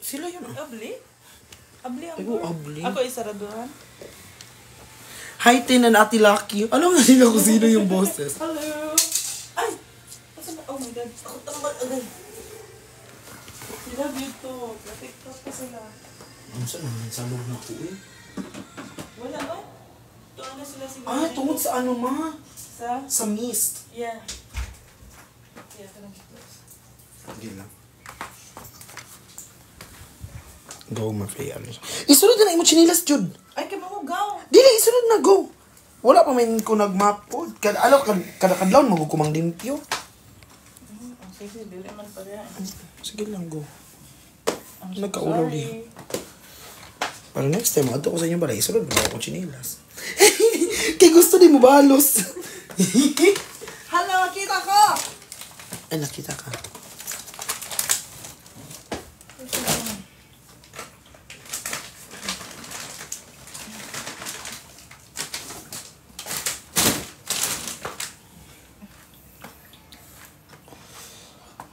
Sila yun ah. Abli? Abli ang Ay, abli. Ako isaraduhan. Hi, Tin and Ate Lucky. Alam nga nila kung sino yung boses. Hello! Ay! Oh my God. Ako tambal agad. I love you too. Pa-TikTok pa sila. Ano sa naman? Sa loob na po eh. Wala no? Tuwa na sila siguro. Ah, tungkol sa ano ma? Sa? Sa mist. Yeah. Yeah, ito lang dito. Hindi lang. Go, ma-free. Isunod na mo chinilas, Jud. Ay, kaya mo gaw. Dili, isunod na, go. Wala pa man ko nag-map po. Kada-kadlaon, magkukumang limpyo. Sige, dili man pa rin. Sige lang, go. I'm so Nagkaulaw sorry. niya. Para next time, ato ko sa inyo balay, isunod na ako chinilas. Kaya gusto din mo balos. Hello, kita ko! Ay, nakita ka.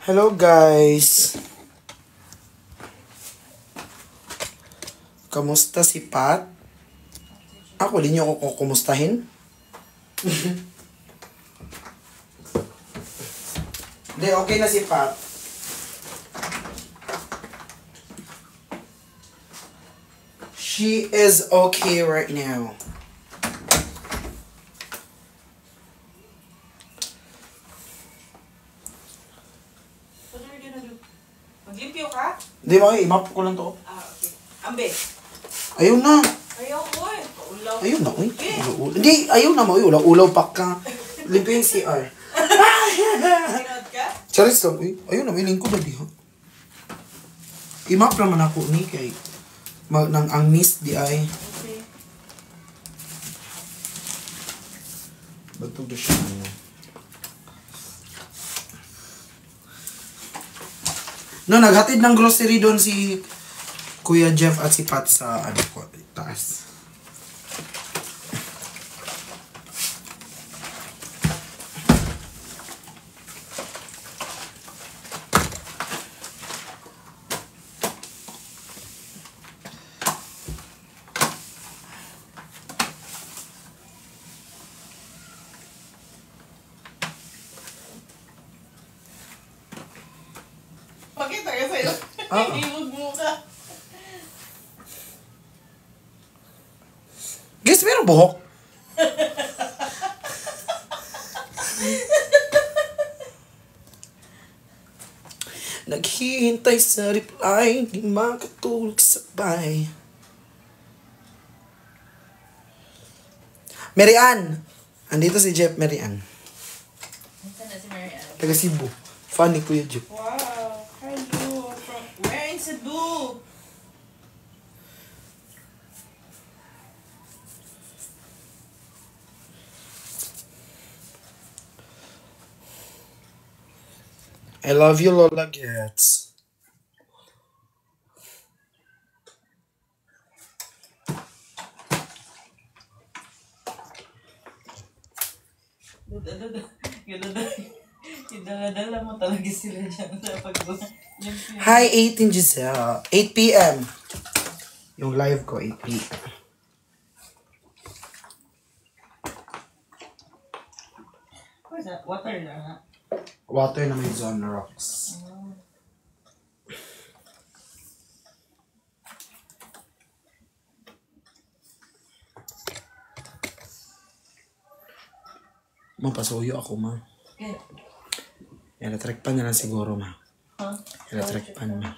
Hello guys. Kamusta si Pat? Ako, di niyo ako kumustahin? Hindi, okay na si Pat. She is okay right now. What are you gonna do? Maglimpyo ka? Hindi mo, i-map ko lang to. Ah, okay. Ambe. Ayaw na. Ayaw ko eh. Paulaw. Ayaw na, uy. Hindi, ayaw na mo. Ulaw pa ka. Limpo yung CR. Sinod ka? Charis lang, uy. Ayaw na, may lingkod na di ha. I-map naman ako ni kay ang miss di ay. Okay. Batog na siya. No, naghatid ng grocery doon si Kuya Jeff at si Pat sa ano ko, taas. Pakita ka sa'yo. Himog mo ka. Guys, meron buhok. Naghihintay sa reply, di makatulog sabay. Mary Ann! Andito si Jeff, Mary Ann. Saan na si Marian? Taga Cebu. Funny Kuya Jeff. Wow. Hello. From where in Cebu? I love you, Lola Gets. Idala mo talaga sila dyan sa pag-limpyo. Hi, 18 Giselle. 8 p.m. Yung live ko, 8 p.m. What's that? Water na. Water na may Zone Rocks. Mapasuyo ako, ma. Okay. Electric pan na lang siguro, ma. Huh? Electric pan, ma.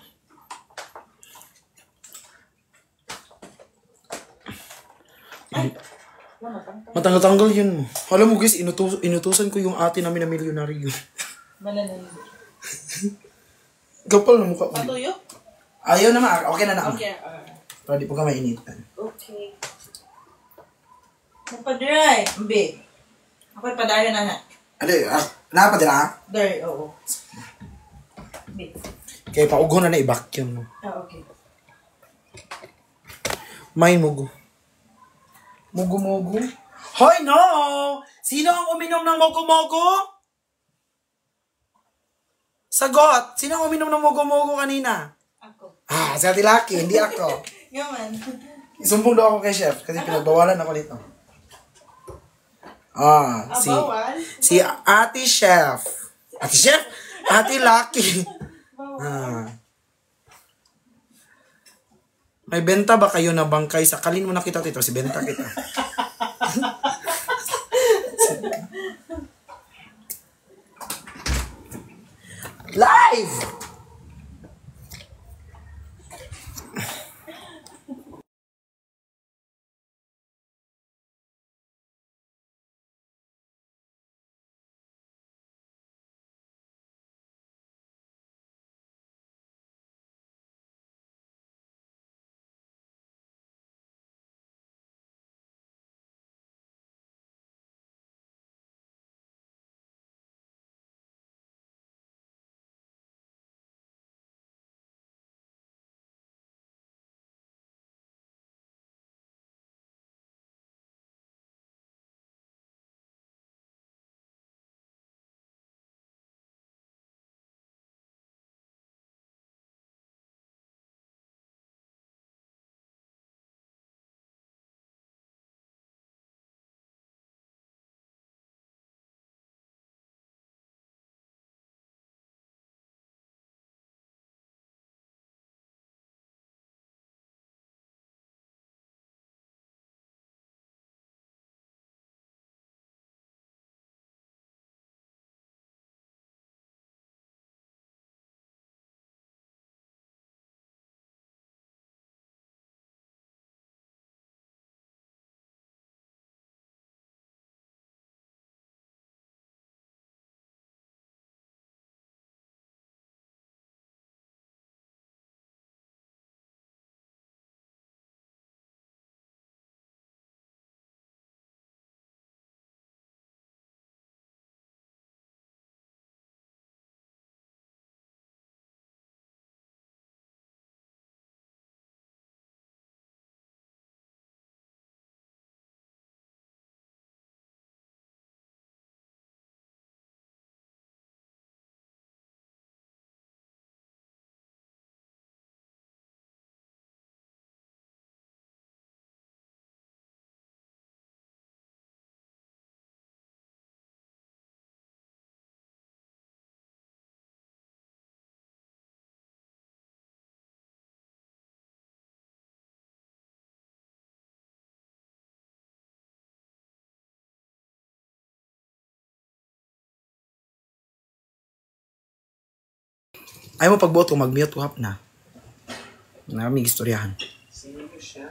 Matanggal-tanggal yun mo. Alam mo guys, inutusan ko yung ate namin na milyonaryo. Mananalo. Kapal na mukha ko. Patuyo? Ayaw na ma. Okay na na. Okay. Para di po ka mainitan. Okay. Magpadiray. Mbi. Ako'y padayo na na. Ano napa din ha? Dari, oo. Mbi. Kaya paugo na i-vacuum mo. Ah, okay. May mugo. Mugo-mugo? Hoy, no! Sino ang uminom ng mugo-mugo? Sagot! Sino ang uminom ng mogo-mogo kanina? Ako. Ah, si Ate Lucky, hindi ako. Ngaman. Isumbong daw ako kay Chef kasi pinagbawalan ako nito. Ah, Bawal? si Ate Chef. Ate Chef? Ate Lucky. Bawal. Ah. May benta ba kayo na bangkay? Sakalin mo na kita, Tito. Si benta kita. Live! Ayaw mo pagbuot kung mag-mute ko hap na. Maraming istoryahan. Sino siya?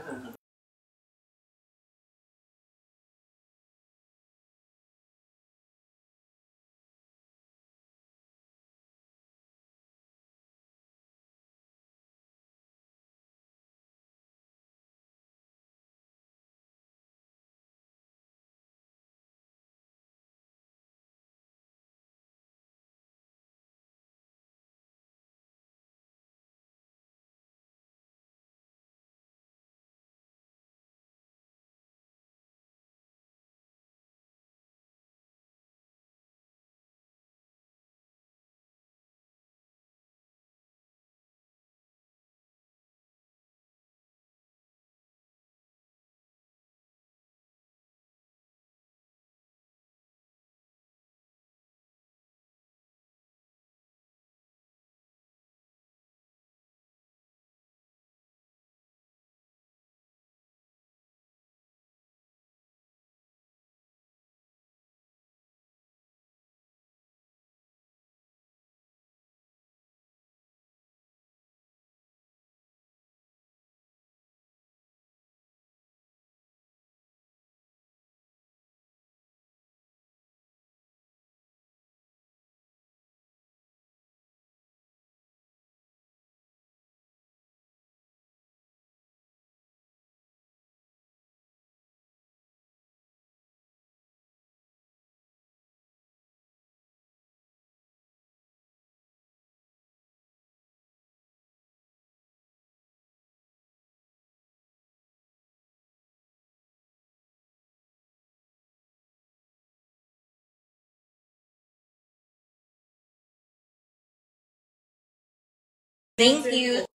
Thank you.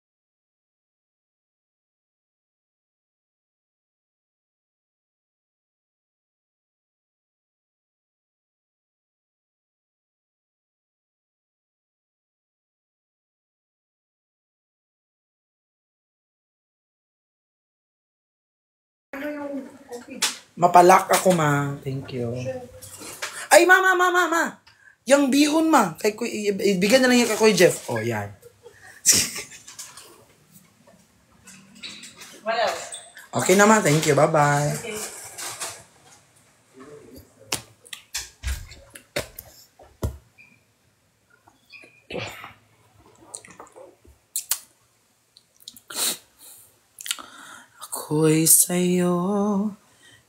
Mapalak ako, ma. Thank you. Ay, ma. Yang bihon, ma. Kay ibigyan na lang yung kay Jeff. Oh, yan. What else? Okay na, ma. Thank you. Bye-bye. Okay. Ako'y sa'yo,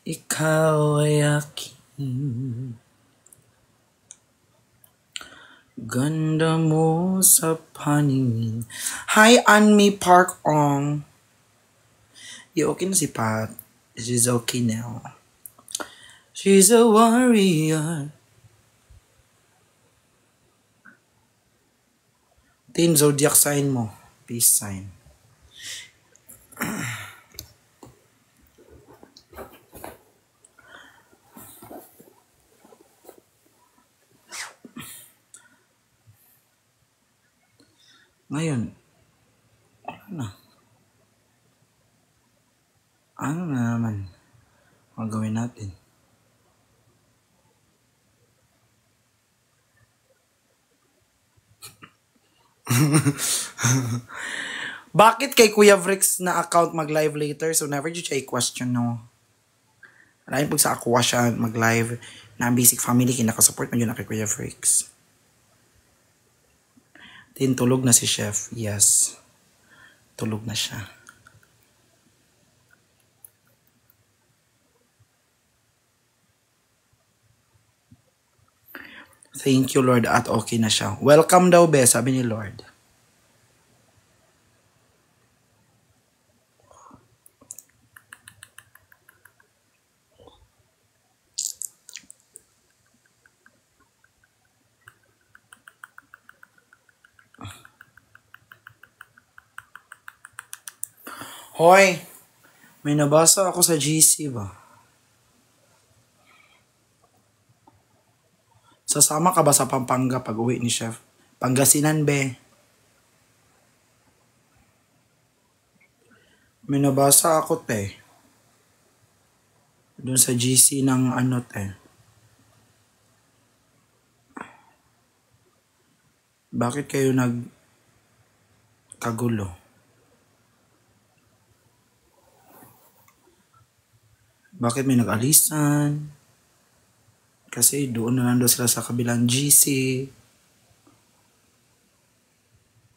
ikaw ay akin. Ganda mo sa paningin. Hi, Anmi Park Ong. Okay na si Pat. She's okay now. She's a warrior. Team Zodiac sign mo. Peace sign. Ngayon, ano na naman ang gawin natin? Bakit kay Kuya Vrix na account mag-live later? So never did siya i-question, no? Alayin pag sa Aqua siya mag-live na ang basic family kinakasupport man yun na kay Kuya Vrix. Tulog na si Chef. Yes. Tulog na siya. Thank you, Lord, at okay na siya. Welcome daw, be, sabi ni Lord. Hoy, may nabasa ako sa GC ba? Sasama ka ba sa Pampanga pag uwi ni Chef? Pangasinan, be. May nabasa ako, te. Doon sa GC ng ano, te. Bakit kayo nagkagulo? Bakit may nag-alisan? Kasi doon na nando sila sa kabilang GC.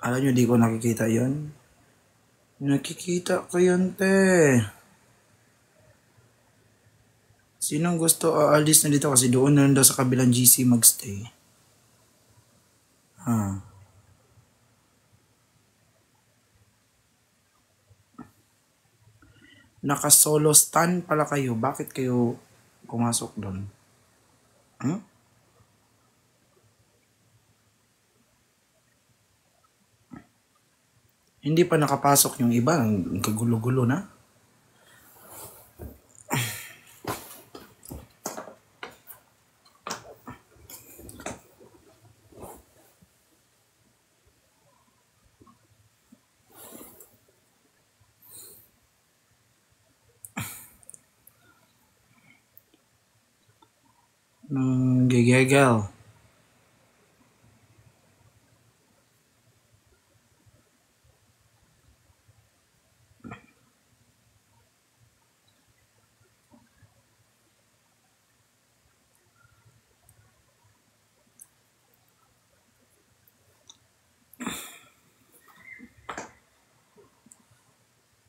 Alam nyo, di ko nakikita yon. Nakikita ko yun, te. Sinong gusto aalis na dito kasi doon na nando sa kabilang GC magstay? Ha. Naka-solo stand pala kayo. Bakit kayo pumasok doon? Hmm? Hindi pa nakapasok yung iba. Ang kagulo-gulo na. Gigegal.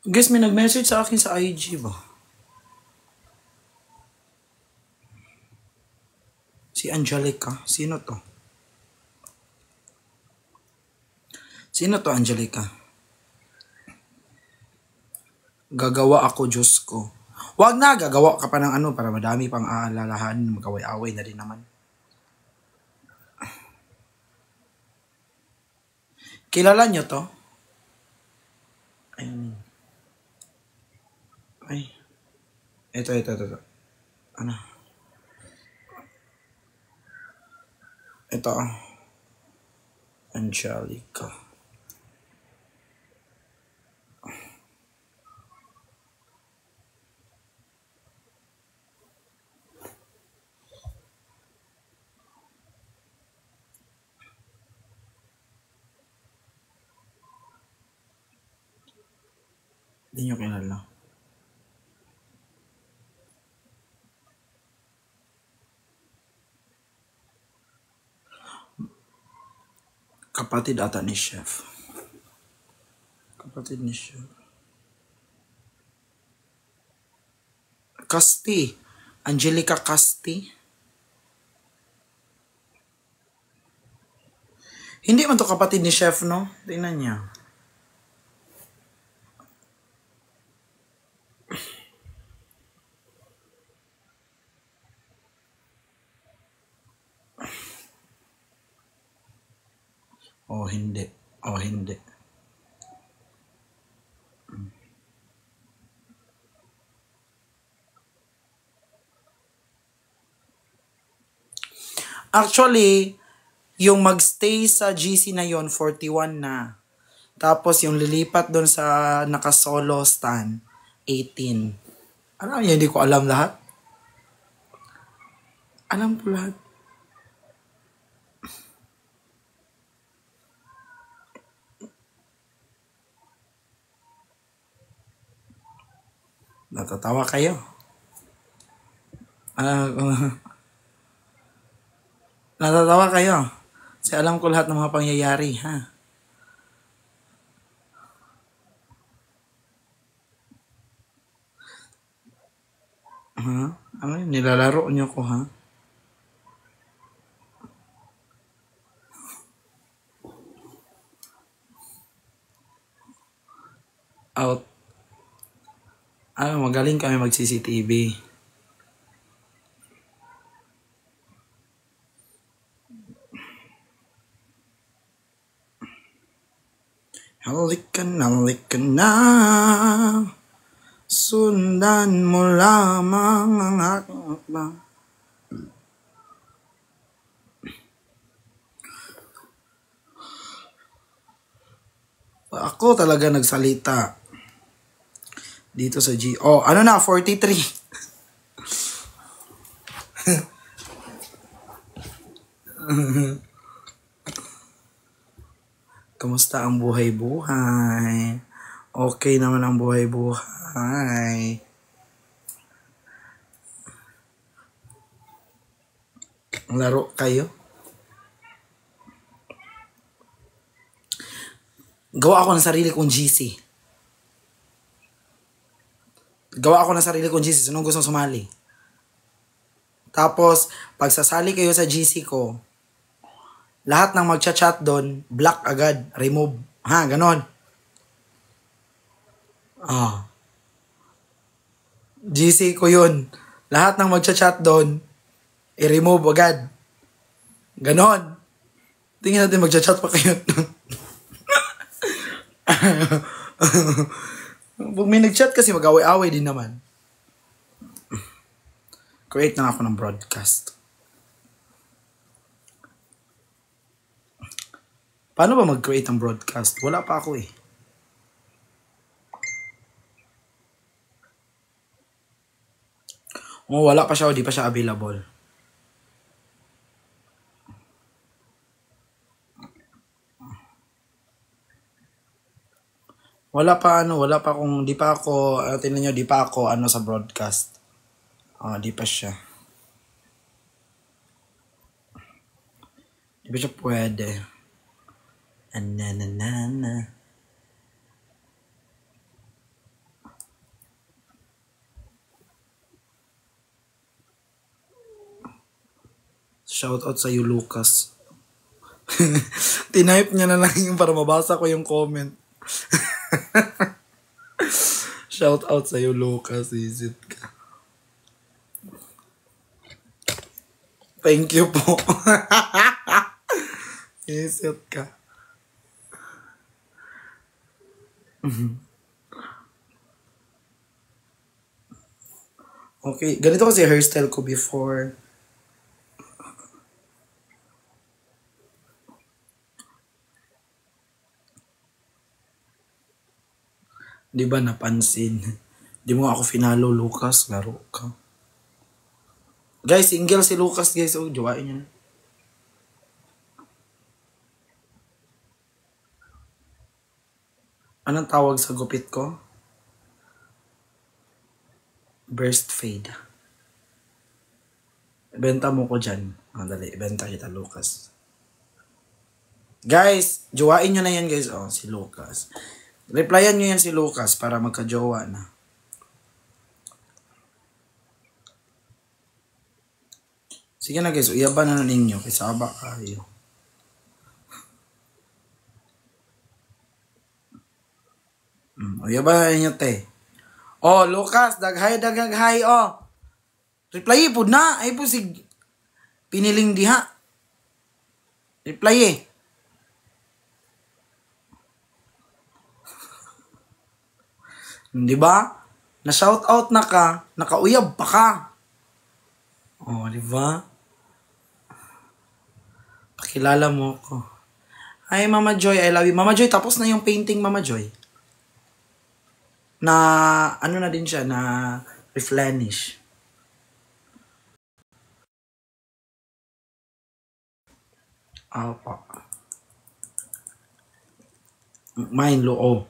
Guys, may nag-message sa akin sa IG ba? Si Angelica. Sino to? Sino to, Angelica? Gagawa ako, Diyos ko. Wag na, gagawa ka pa ng ano para madami pang aalalahan. Magkaway-away na rin naman. Kilala nyo to? Ito. Ano? Ito. Angelica. Hindi nyo kilala. Kapatid ata ni Chef. Kapatid ni Chef. Casti. Angelica Casti. Hindi man to kapatid ni Chef, no? Tingnan niya. Oh, hindi. Oh, hindi. Actually, yung magstay sa GC na yon 41 na. Tapos yung lilipat doon sa naka-solo stand, 18. Alam niyo, hindi ko alam lahat. Alam ko lahat. Natatawa kayo. Natatawa kayo. Kasi alam ko lahat ng mga pangyayari, ha? Ha? Ano yun? Nilalaro niyo ko, ha? Out. Magaling kami mag-CCTV. Halika na. Sundan mo lamang ang aking akbang. Ako talaga nagsalita. Dito sa G. Oh, ano na, 43. Kamusta ang buhay-buhay? Okay naman ang buhay-buhay. Laro kayo? Gawa ako ng sarili kong GC. Sinong gustong sumali? Tapos, pag sasali kayo sa GC ko, lahat ng magchat-chat doon, block agad, remove. Ha, ganon. GC ko yun. Lahat ng magchat-chat doon, i-remove agad. Ganon. Tingnan natin magchat-chat pa kayo. Pag may nag-chat kasi mag-away-away din naman. Create na ako ng broadcast. Paano ba mag-create ng broadcast? Wala pa ako eh. Wala pa siya o di pa siya available. Wala pa di pa ako sa broadcast. Di pa siya. Di pa siya pwede. Ananana. Shoutout sa iyo, Lucas. Tinype niya na lang yung para mabasa ko yung comment. Shoutout sa iyo, Lucas. Visit ka. Thank you po. Visit ka. Okay, ganito kasi hairstyle ko before. Di ba napansin? Di mo ako finalo, Lucas. Laro ka. Guys, single si Lucas, guys. Oh, jowain niya na. Anong tawag sa gupit ko? Burst fade. Benta mo ko dyan. Dali, benta kita, Lucas. Guys, jowain nyo na yan, guys. Oh, si Lucas. Replyan nyo yan si Lucas para magka-jowa na. Sige na, guys. Uyaban na ninyo. Kisaba kayo. Uyaban na ninyo, te. Oh, Lucas. Daghay, oh. Reply po na. Ay po si piniling diha. Reply eh. Di ba? Na-shout out na ka, nakauyab pa ka. Oh, di ba? Pakilala mo ko. Hi, Mama Joy. I love you. Mama Joy, tapos na yung painting, Mama Joy. Na, ano na din siya, na replenish. Apa. Mine, oh.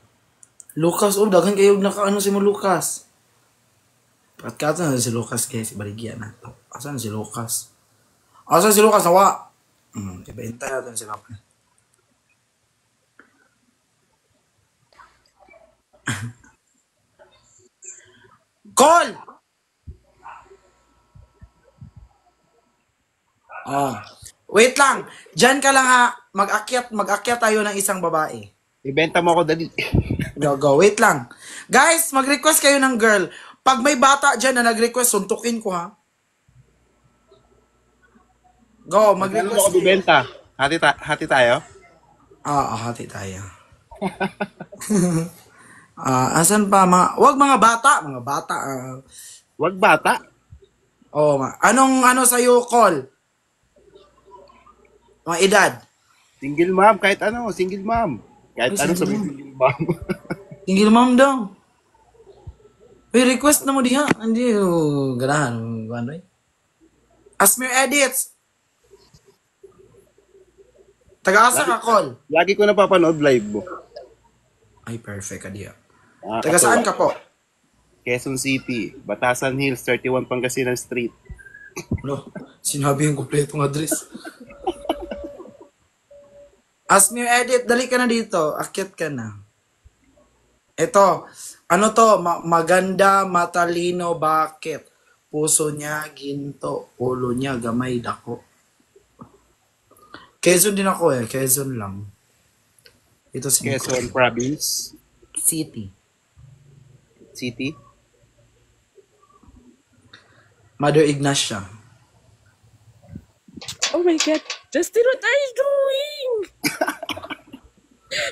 Lucas, oh, daghan kayo naka-ano si mo, Lucas. Pagkata na si Lucas, guys. Ibaligyan na to. Asan si Lucas? Asan si Lucas? Nawa. Ibenta natin sila. Call! Oh. Wait lang. Diyan ka lang ha. Mag-akyat tayo ng isang babae. Ibenta mo ako dali. Go. Wait lang. Guys, mag-request kayo ng girl. Pag may bata dyan na nag-request, suntukin ko ha. Go, Magkano mag-request. mo ako bibenta? Hati tayo? Hati tayo. Asan pa? Wag mga bata. Mga bata. Wag bata. Anong sa'yo, call? Mga edad. Single mom, kahit ano, single mom. Kahit Ay, ano single sabihin mom. single mom. Single mom daw. Uy, request na mo diha. Hindi, ganahan. Ano eh? Asmir Edits. Taga-asa ka, call. Lagi ko napapanood live mo. Ay, perfect ka diha. Ah, Taga saan ka po? Quezon City, Batasan Hills, 31 Pangasinan Street. Ano? Sinabi yung kompletong address. Asmir Edit, dali ka na dito. Akyat ka na. Ito, ano to? Maganda, matalino, bakit? Puso niya, ginto. Ulo niya, gamay, dako. Quezon din ako eh. Quezon lang. Ito si Quezon Province City. City. Mother Ignacia. Oh my God. Justin, what are you doing?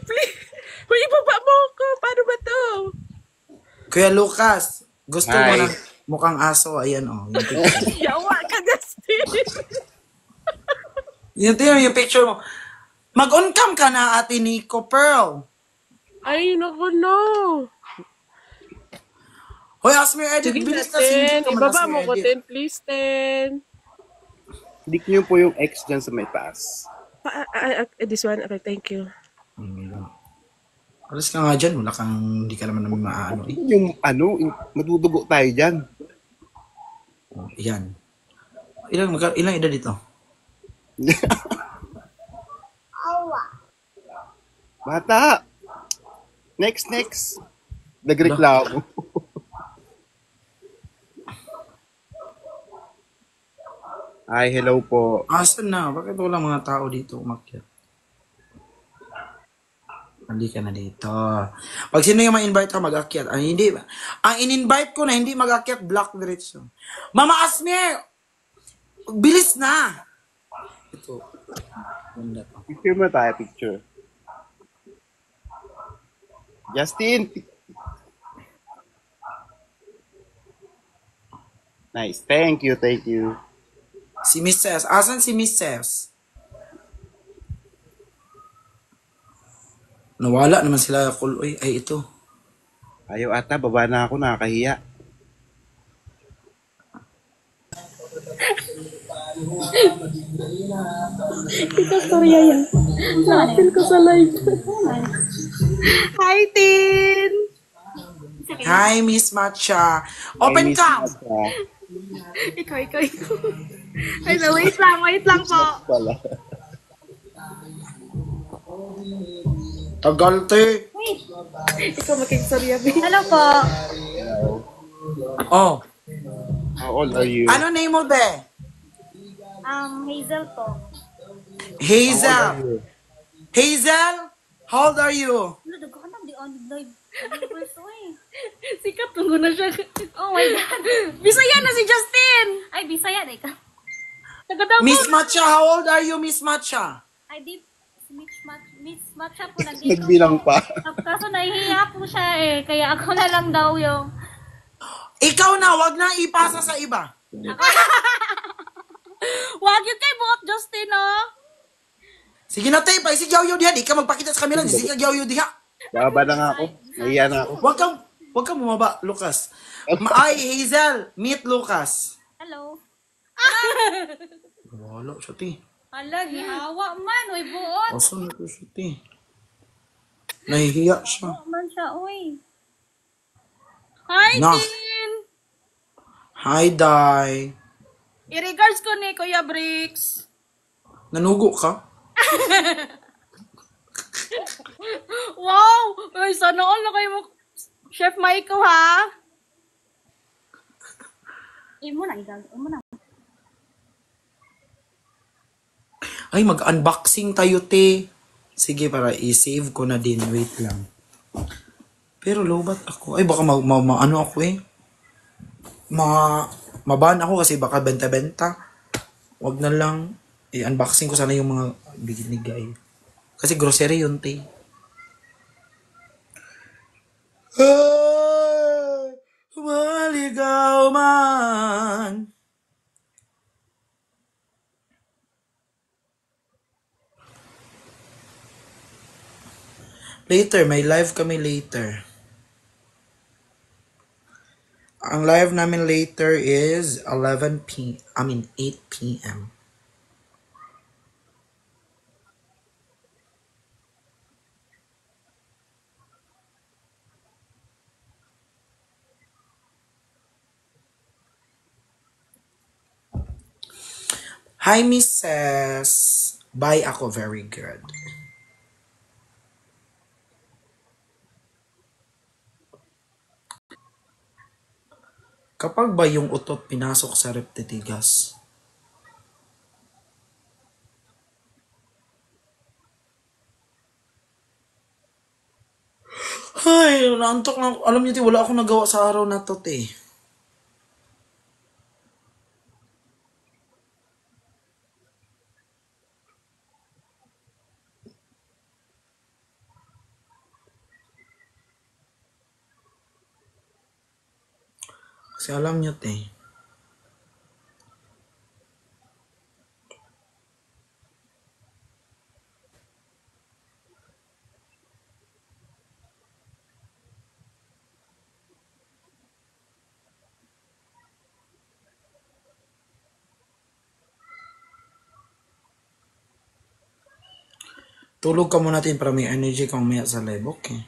Please. Uy, ibaba mo ako. Paano ba to? Kuya Lucas, gusto mo Hi. ng mukhang aso? Ayan oh. Yung picture. Yawa ka, Justin. yung picture mo. Mag-on cam ka na, Ate Nico Pearl. Ay, naku, no. Hoy, Asmir Edit, Sige bilis na, na single Ten. ka man, Ibaba Asmir mo ko, Edit. Ten. Please, Ten. Click niyo po yung X dyan sa may taas. This one? Okay, thank you. Alas ka nga dyan, wala kang, hindi ka naman naman maaano eh. Yung ano, madudugo tayo dyan. Ayan. Ilang edad dito? Bata! Next. Nagreklamo. Ay, hello po. Asan na? Bakit wala mga tao dito umakyat? Hindi ka na dito. Pag sino yung ma-invite ka, mag-akyat. Ang in-invite ko na hindi mag-akyat, block diretso. Mama Asmir! Bilis na! Ito. Ganda to. Picture mo tayo, picture. Justin! Nice. Thank you, thank you. Si Mrs. Asan si Mrs.? Nawala naman sila. Uy, ay ito. Ayaw ata, baba na ako, nakakahiya. Storya yan. Na-feel ko sa live. Hi, Tin! Hi, Miss Matcha. I Open miss cam. Matcha. Ikaw. Ay, no, wait lang po. Wala. Tagal, te. Ikaw makigstorya, babe. Hello po. Oh. How old are you? Ano name mo, be? Hazel po. Hazel. Hazel? How old are you? Ano, dago ka na, di on live. Verso eh. Sikat, tunggo na siya. Oh my God. Bisaya na si Justin! Ay, Bisaya na ka. Taga-daw Miss Matcha, how old are you, Miss Matcha? Ay, di, Miss Matcha po nandito Nagbilang po. pa. Kaso nahihiya po siya eh. Kaya ako na lang daw yung... Ikaw na, wag na ipasa sa iba. Wag yun kay buot, Justin, oh! Sige na, te. Paisigaw yun diha. Di ka magpakita sa kamila. Isigaw yun diha. Baba na nga ako. Nahiya na ako. Wag kang bumaba, Lucas. Ay, Hazel. Meet Lucas. Hello. Wala siya, te. Hala, gihawa man. Uy, buot. Asan na to siya, te? Nahihiya siya. Man siya, uy. Hi, Na. Tin! Hi, Day. I-regards ko ni Kuya Bricks. Nanugo ka? Wow! Ay, sana all na kayo mo. Chef Maiko, ha? Imo na, imo na. Ay, mag-unboxing tayo, te. Sige, para i-save ko na din. Wait lang. Pero lobat ako. Ay, baka ano ako eh. Mabahan ako kasi baka benta-benta. Wag na lang. I-unboxing ko sana yung mga binigay. Kasi grocery yun, te. Ay, maligaw man. Later, may live kami later. Ang live namin later is 8 p.m. Hi, Mrs. Bye ako, very good. Kapag ba yung utot pinasok sa rep titigas? Ay, naantok na ako. Alam niyo, te, wala akong nagawa sa araw na to, te. Kasi alam niyo, te. Tulog ka muna natin para may energy kang umaya sa live, okay?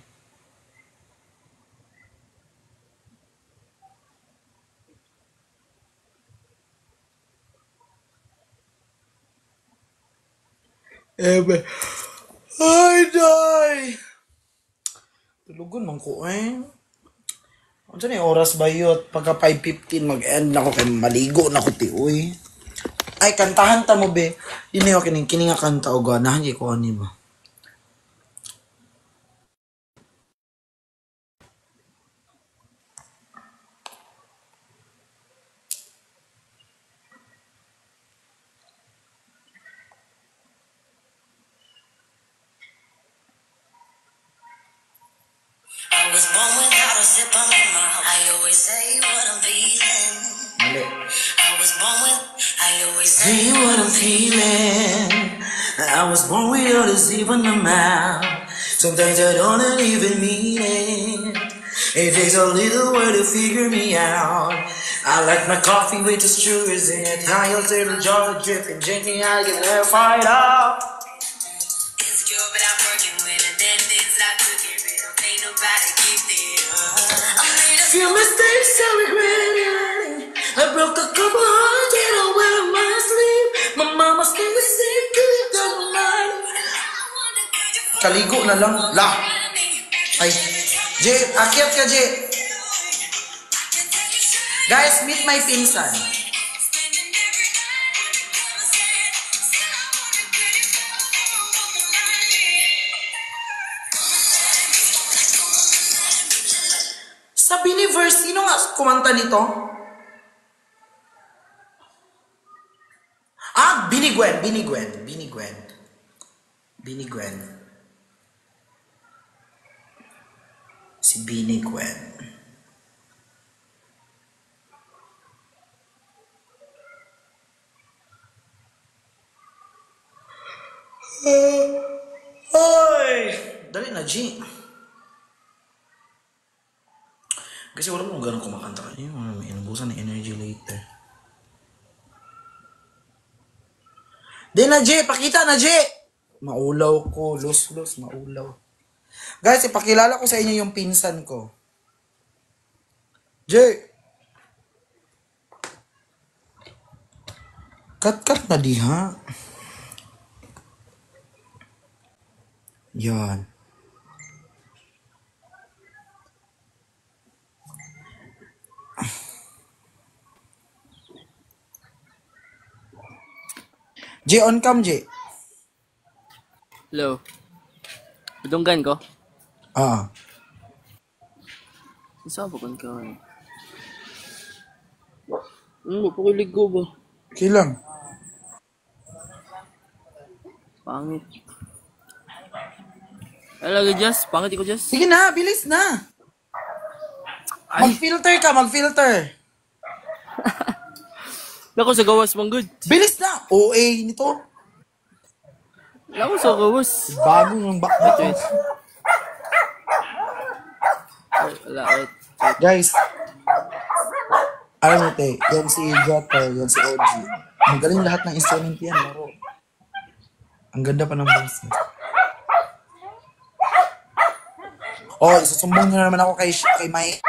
Ebe. Ay, day! Tulugon man ko, eh. Ano na yung oras ba yun? Pagka 5:15 mag-end na ako kay maligo na ko, ti, uy. Ay, kantahan ta mo, be. Yun yung kining nga kanta o ganahan kay ko ani ba? I was born without a zip on my mouth. I always say what I'm feeling. Mali. I always say what I'm feeling. I was born with all this even amount. Sometimes I don't even mean it. It takes a little while to figure me out. I like my coffee with the sugars in it. High little jar dripping gently. I can never fight out. Insecure, but I'm working with a dentist. I took it, but don't think nobody keep it. I made a few mistakes, I regret it. I broke a couple hearts, and I wear my sleeve. My mama still sick, good down my life. Kaligo na lang. La. Ay. Jay, akyat ka, Jay. Guys, meet my pinsan. Sa Biniverse, sino nga kumanta nito? Ah, Binigwen. Si Binigwen. Hoy! Dali na, G. Kasi wala mong ganun kumakanta ka. May inubusan ng energy later. Di na, J! Pakita na, J! Maulaw ko. Los, maulaw. Guys, ipakilala ko sa inyo yung pinsan ko. J! Kat na diha. Yan. J, on cam, J. Hello. Budunggan ko? Ah. Isa ba kan ka? Pakilig ko ba? Kilang. Pangit. Alaga, Jess. Pangit ko, Jess. Sige na, bilis na. Mag-filter ka, mag-filter. Lako sa gawas, mong good. Bilis na. OA nito. Lako sa gawas. Bago ng bakit. Wait. Wala, wait. Guys, alam mo te, yan si Jotter, yan si OG. Magaling lahat ng instrument yan, laro. Ang ganda pa ng boses. Oh, isusumbong nyo na naman ako kay Mike.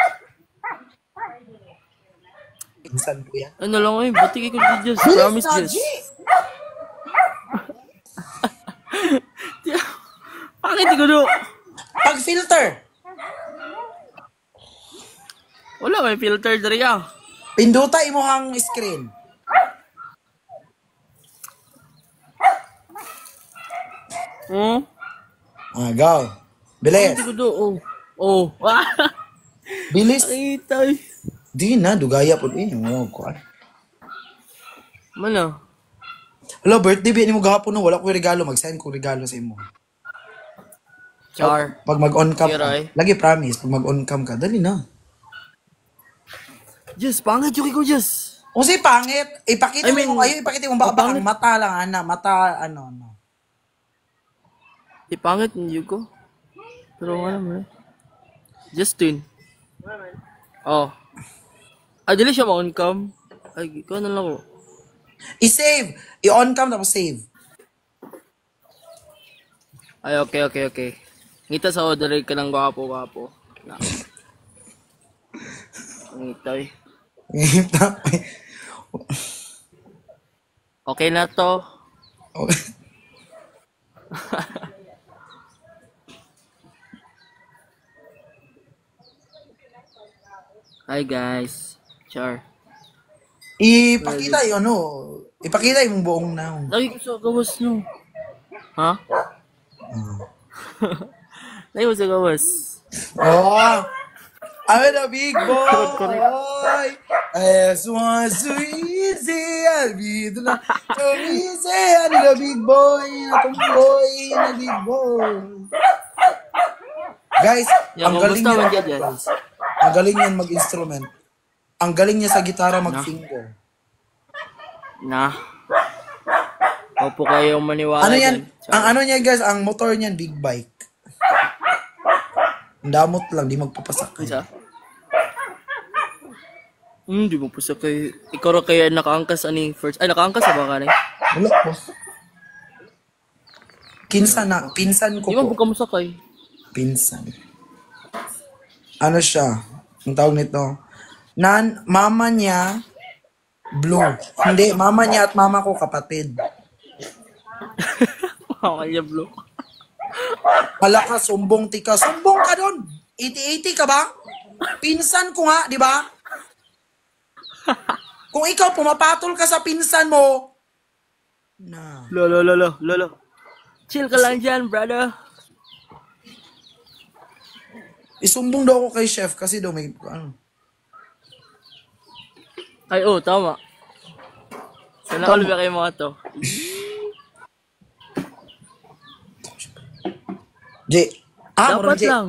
Insan ko yan. Ano lang eh, batik ko di Diyos. Promise Diyos. Pangit ko do. Pag-filter. Wala may filter dari ah. Pinduta imo hang screen. Ah, go. Bilis. Pangit ko do. Oh. Bilis. Ay, tay. Di na, dugaya po din yung kuwan. Mana? Hello, birthday ba ni mo gahapon no? Wala ko regalo, mag-send ko regalo sa imo. Char. Pag mag-on cam ka, Kiray. lagi promise, pag mag-on cam ka, dali na. Diyos, pangit yung ko, Diyos. O si pangit, ipakita mo kayo, ipakita mo baka pangit. ang mata lang, ana, mata, ano. Di pangit, hindi ko. Pero ano mo eh. Justin. Oh. Dili siya ma-on cam. Ay, ikaw na lang ko. I-save, i-on cam tapos save. Ay, okay. Ngita sa order ka ng gwapo. Na. Ngita eh. Okay na to. Hi guys. Char. Ipakita yung ipakita yung buong now. Lagi ko sa gawas no. Ha? Lagi ko sa gawas. Oh! I'm a big boy! S1 so easy, I'll be the so easy, I'm a big boy, I'm a big boy. Guys, ang galing kumusta man niya, dyan? ang galing niyan mag-instrument. Ang galing niya sa gitara mag-finger. Na. Opo kayong maniwala Ano yan? dyan. Ang ano niya guys, ang motor niyan, big bike. Ang damot lang, di magpapasakay. Isa? Di mo po sa kay... Ikaw ra kaya nakaangkas ani first... Ay, nakaangkas na ba ka na? Wala po. Pinsan ko Di mo po. po ka masakay. Pinsan. Ano siya? Ang tawag nito? Mama niya, blue. Hindi, mama niya at mama ko kapatid. Makakanya bro. Hala ka, sumbong tika. Sumbong ka doon. 80-80 ka ba? Pinsan ko nga, di ba? Kung ikaw pumapatol ka sa pinsan mo, na. Lolo. Chill ka lang dyan, brother. Isumbong daw ako kay chef kasi daw may, ano. Ay, tama. Sana all ba kayo mga to? Moron Dapat lang.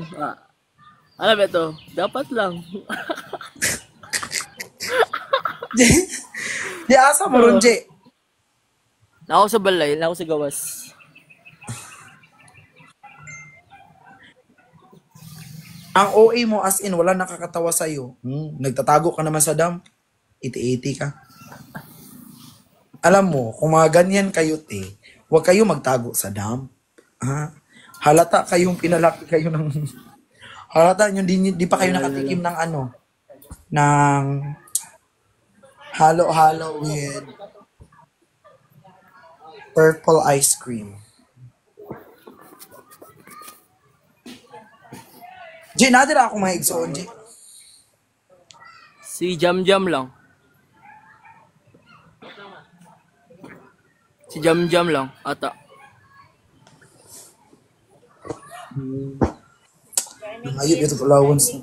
Alam mo ito, dapat lang. Asa mo ron, J. Na ako sa balay, na ako sa gawas. Ang OA mo as in, wala nakakatawa sa'yo. Nagtatago ka naman sa dam. 80-80 ka. Alam mo, kung mga ganyan kayo, huwag kayo magtago sa dam. Ha? Halata kayong pinalaki kayo ng... Halata nyo, di pa kayo nakatikim ng ano, ng halo-halo with purple ice cream. J, nadira ako mga igsoon, J. Si Jam lang. Si Jam lang, ata. Ayun, ito allowance.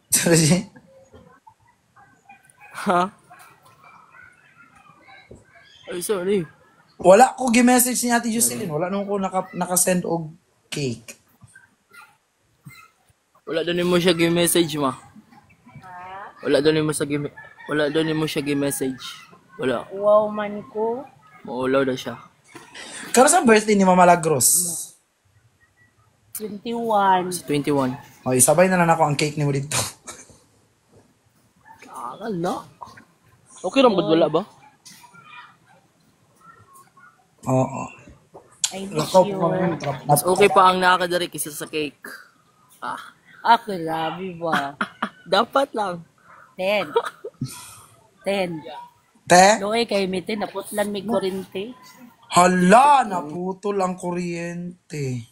Sorry. Ha? Ay, sorry. Wala ko gi-message ni Ate Jocelyn. Wala nung ko naka-send og cake. Wala doon mo siya gi-message ma. Wala doon mo siya gi-message. Wala. Wow man ko. Maulaw na siya. Kano sa birthday ni Mama Lagros? 21. 21. Okay, sabay na lang ako ang cake ni mo dito. Akal na. Okay lang ba? Wala ba? Oo. I miss Lakaw you. po kami. Mas okay pa ang nakakadari kaysa sa cake. Ako labi ba? Dapat lang. 10. 10. Te? Loe kay mite naputlan may kurente. Hala, naputol ang kuryente.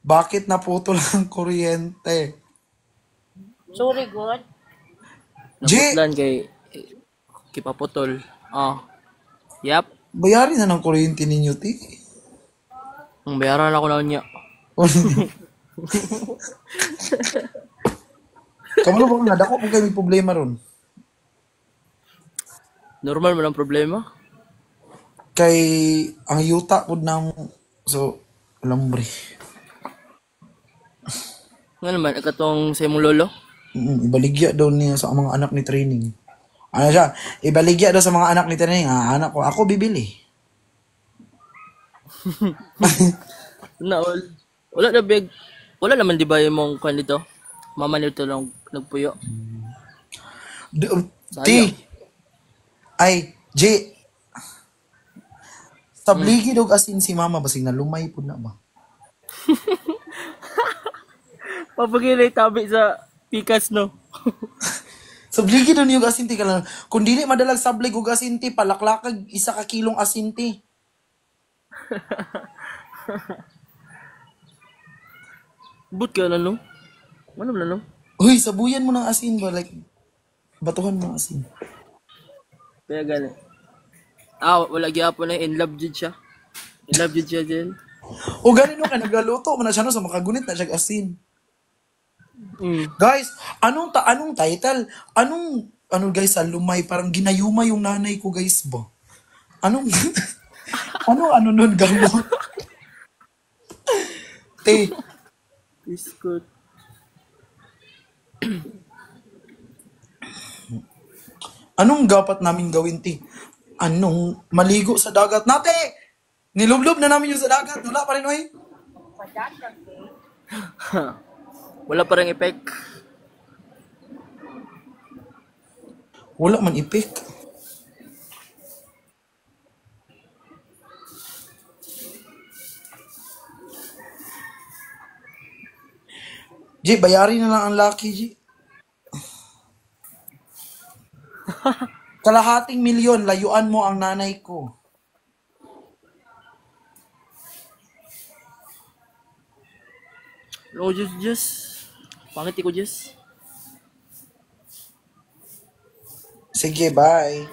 Bakit naputol ang kuryente? Sorry God. Naputlan kay Kipaputol. Yap. Bayarin na ng kuryente ninyo, ti. Ang bayaran ako na niya. Kamalo ba nga, dako kung kayo may problema ron. Normal man ang problema. Kay ang yuta po ng... So, alam mo rin. Nga naman, katong sa imong lolo. Ibaligya daw niya sa mga anak ni training. Ano siya? Ibaligya daw sa mga anak ni training. Anak ko, ako bibili. Wala na big. Wala naman di ba yung mong kwan dito? Mama nito lang nagpuyo. T. Ay, J. Tabligi dog asin si mama basig na lumay po na ba? Papagilay tabi sa pikas no. Sabligi doon yung asinti ka lang. Kung dili madalag sablig og asinti, palaklakag 1 ka kilong asinti. But ka na no? Ano na no? Uy, sabuyan mo ng asin ba? Like, batuhan mo ng asin. Kaya gani. Wala gyapon na in love jud siya. In love jud siya din. O ganun ka, naglaluto mo na siya no, sa makagunit na siya asin. Guys, anong title? Anong guys, sa lumay, parang ginayuma yung nanay ko guys ba? Anong, ano nun gano'n? Te, Biscuit. Anong dapat namin gawin, ti? Anong maligo sa dagat? Nate! Nilublob na namin yung sa dagat. Wala pa rin, oy. Wala pa rin effect. Wala man ipik. G, bayarin na lang ang Lucky, G. Kalahating milyon, layuan mo ang nanay ko. No, just. Pangit ko, just. Sige, bye.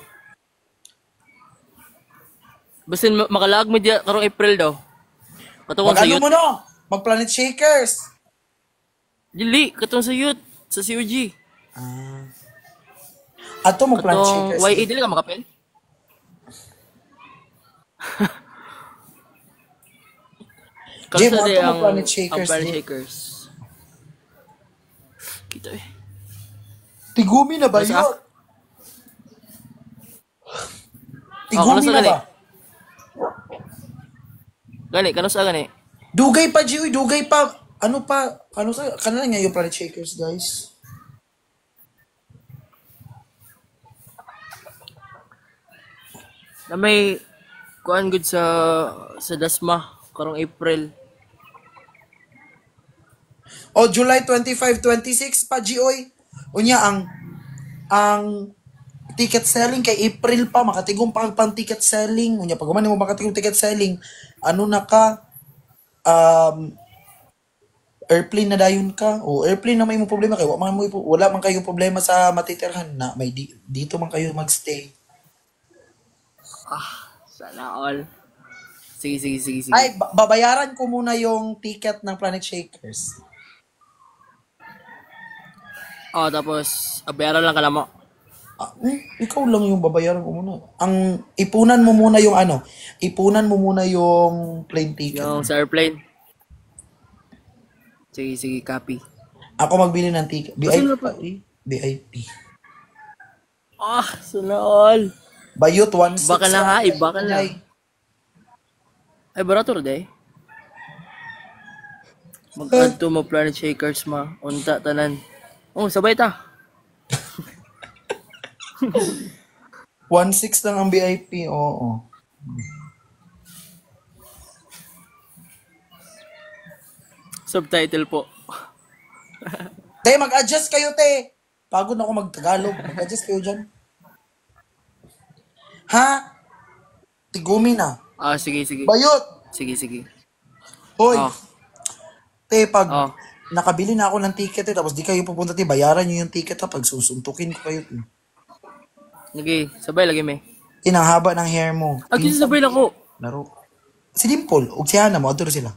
Basta makalag mo diya karong April daw. Katong sa Mag-ano youth. mo no? Mag-Planet Shakers. Dili, katong sa youth. Sa COG. Ato mag-Planet Katong Shakers. YA, dili ka makapil? Jay, Kamusta mo di ato ang mag-Planet Shakers, ang Planet Jay. Shakers? Kita eh. Tigumi na ba Basta- yun? Tigumi kanusta na gani? ba? Gani, kanusta gani? Dugay pa, G. Uy, dugay pa. Ano pa? Ano sa? Kanila nga yung Planet Shakers, guys. Na may kuan good sa Dasma karong April. O, July 25, 26 pa, G. Uy. Unya, ang ticket selling kay April pa, makatigong pa pang ticket selling. Unya, pag mo makatigong ticket selling, ano na ka, airplane na dayon ka. O, airplane na may mo problema kayo. Wala man kayo problema sa matitirhan na. May dito man kayo magstay. Sana all. Sige. Ay, babayaran ko muna yung ticket ng Planet Shakers. Oh, tapos abayaran lang ka na mo. Ikaw lang yung babayaran ko muna. Ang ipunan mo muna yung ano, ipunan mo muna yung plane ticket. Yung sa airplane. Sige, copy. Ako magbili ng ticket. Kasi nga VIP. Sana all. Bayot 1.6. Iba ka na ha, iba ka na. Ay, barato rin eh. Mag-add to mo Planet Shakers ma. Unta, tanan. Oh, sabay ta. 1.6 lang ang VIP, oo. Subtitle po. Te, mag-adjust kayo, te. Pagod na ako mag-Tagalog. Mag-adjust kayo dyan. Ha? Tigumi na. Sige. Bayot! Sige. Hoy! Oh. Te, pag Oh. nakabili na ako ng ticket, tapos di kayo pupunta, te, bayaran nyo yung ticket, pag susuntukin ko kayo. Lagi, sabay lagi may. Inang ng hair mo. Kasi sabay lang ko. Laro. Si Dimple, ug si Hana, maadto sila.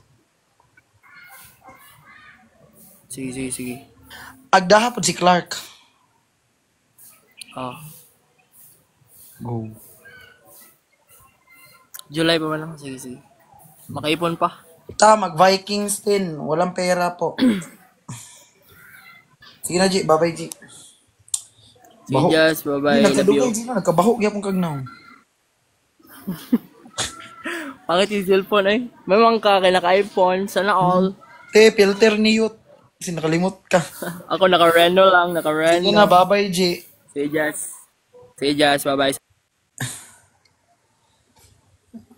Sige. Agdaha po si Clark. Oh. Go. July pa man lang. Sige. Makaipon pa. Mag-Vikings din. Walang pera po. Sige na, G. Bye-bye, G. Sige, Jazz. Bye-bye. Love Nagkadugay, you. G. Nagkabaho. Gyapong kagnaw. Pangit yung cellphone eh. May mga kaya naka-iPhone. Sana all. Te, filter ni Yut. Kasi nakalimot ka. Ako naka-reno lang. Sige na, bye-bye, G. Sige, Jazz. Bye-bye.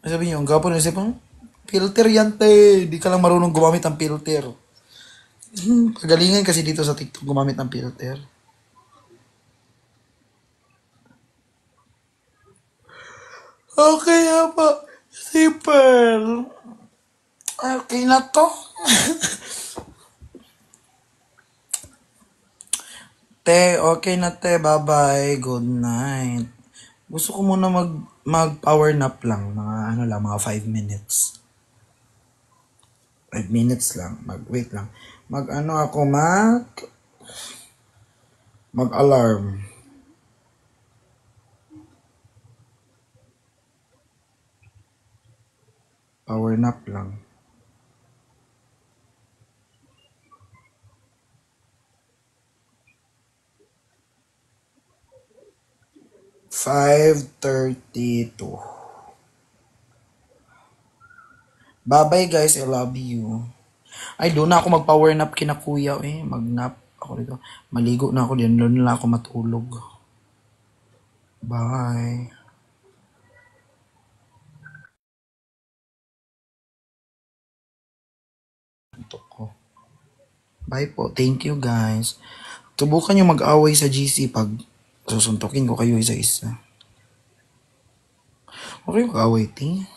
Sabi niyo, ang gapo na isipang, filter yan, te. Di ka lang marunong gumamit ng filter. Pagalingan kasi dito sa TikTok gumamit ng filter. Okay na po. Si Pearl. Okay na to. Te, okay na te. Bye-bye. Good night. Gusto ko muna mag-power nap lang. Mga 5 minutes. 5 minutes lang. Wait lang. Mag-alarm. Power nap lang. 5:32. Bye-bye guys, I love you. Ay, doon na ako mag-power nap kina kuya eh. Mag-nap ako dito. Maligo na ako din. Doon na ako matulog. Bye. Ito ko. Bye po. Thank you guys. Subukan nyo mag-away sa GC pag susuntukin ko kayo isa-isa. Okay, mag-away, ting.